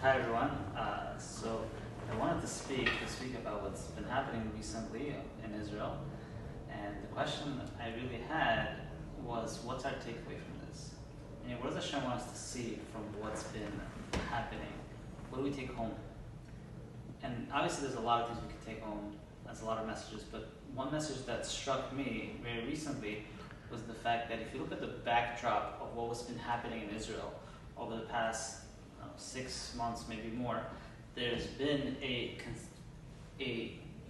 Hi everyone. So I wanted to speak about what's been happening recently in Israel, and the question I really had was, what's our takeaway from this? What does Hashem want us to see from what's been happening? What do we take home? And obviously, there's a lot of things we can take home. That's a lot of messages, but one message that struck me very recently was the fact that if you look at the backdrop of what has been happening in Israel over the past 6 months, maybe more, there's been a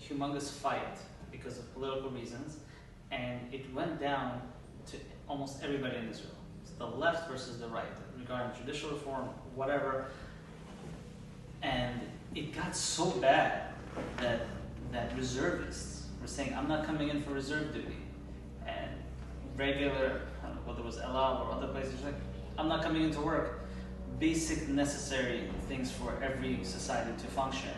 humongous fight because of political reasons, and it went down to almost everybody in Israel. It's the left versus the right, regarding judicial reform, whatever. And it got so bad that reservists were saying, I'm not coming in for reserve duty. And regular, I don't know whether it was El Al or other places, like, I'm not coming into work. Basic necessary things for every society to function.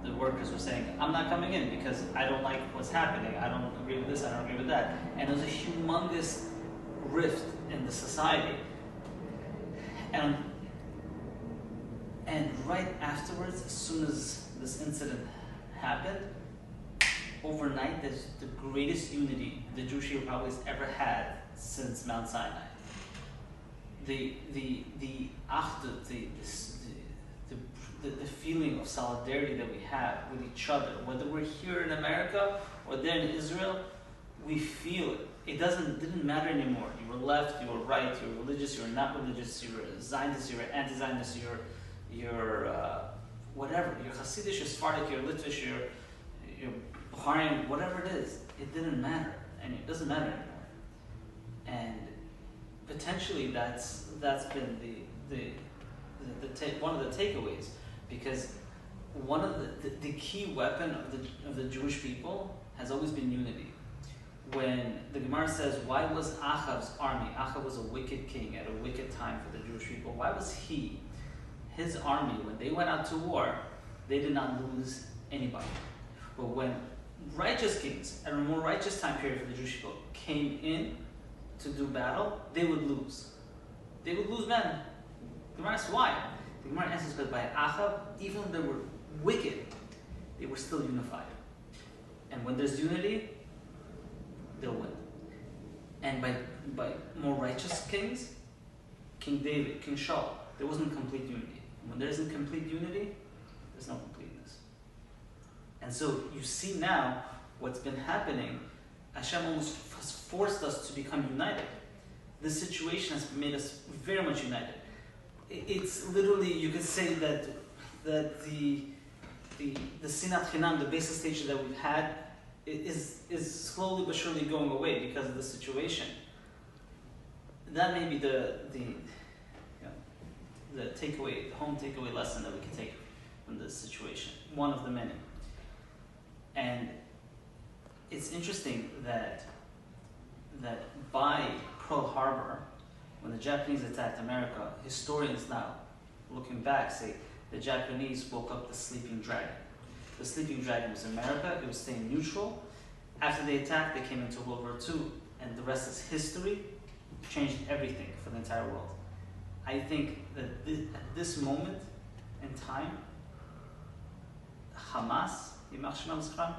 The workers were saying, I'm not coming in because I don't like what's happening. I don't agree with this, I don't agree with that. And it was a humongous rift in the society. And right afterwards, as soon as this incident happened, overnight there's the greatest unity the Jewish people probably has ever had since Mount Sinai. The achdut, the feeling of solidarity that we have with each other, whether we're here in America or there in Israel, we feel it. It didn't matter anymore. You were left, you were right, you were religious, you were not religious, you were Zionist, you were anti-Zionist, you're whatever, you're Hasidic, you're Sephardic, you're Litvish, you're Bukharian, whatever it is, it didn't matter, and it doesn't matter anymore. And potentially that's been one of the takeaways, because one of the key weapon of the Jewish people has always been unity. When the Gemara says, why was Achav's army, Achav was a wicked king at a wicked time for the Jewish people, why was his army, when they went out to war, they did not lose anybody. But when righteous kings, at a more righteous time period for the Jewish people, came in to do battle, they would lose. They would lose men. The Gemara asks why. The Gemara answers because by Achav, even though they were wicked, they were still unified. And when there's unity, they'll win. And by more righteous kings, King David, King Shaul, there wasn't complete unity. And when there isn't complete unity, there's no completeness. And so you see now what's been happening. Hashem almost has forced us to become united. This situation has made us very much united. It's literally, you could say that the Sinat Chinam, the basic stage that we've had, is slowly but surely going away because of the situation. That may be the takeaway, the home takeaway lesson that we can take from this situation. One of the many. And it's interesting that by Pearl Harbor, when the Japanese attacked America, historians now, looking back, say the Japanese woke up the sleeping dragon. The sleeping dragon was America, it was staying neutral. After they attacked, they came into World War II, and the rest is history, changed everything for the entire world. I think that at this moment in time, Hamas, Yimach Shemel Zechram,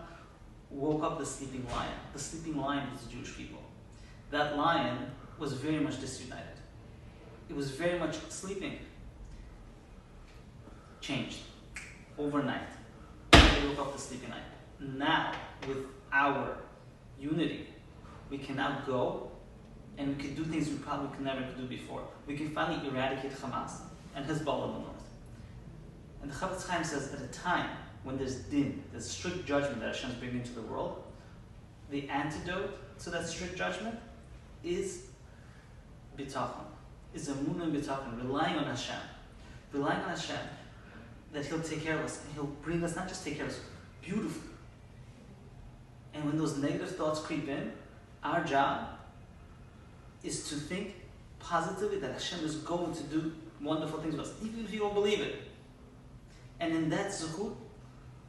woke up the sleeping lion. The sleeping lion was the Jewish people. That lion was very much disunited. It was very much sleeping. Changed overnight. They woke up the sleeping lion. Now, with our unity, we can now go and we can do things we probably could never do before. We can finally eradicate Hamas and Hezbollah in the north. And the Chafetz Chaim says, at a time when there's din, there's strict judgment that Hashem is bringing into the world, the antidote to that strict judgment is bitachon, is emunah and bitachon, relying on Hashem. Relying on Hashem that He'll take care of us, and He'll bring us, not just take care of us, beautifully. And when those negative thoughts creep in, our job is to think positively that Hashem is going to do wonderful things with us, even if you don't believe it. And in that zuchut,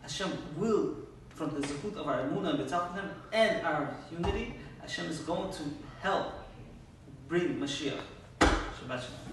Hashem will, from the zuchut of our emunah and bitachon and our unity, Hashem is going to help bring Mashiach. Shabbat Shalom.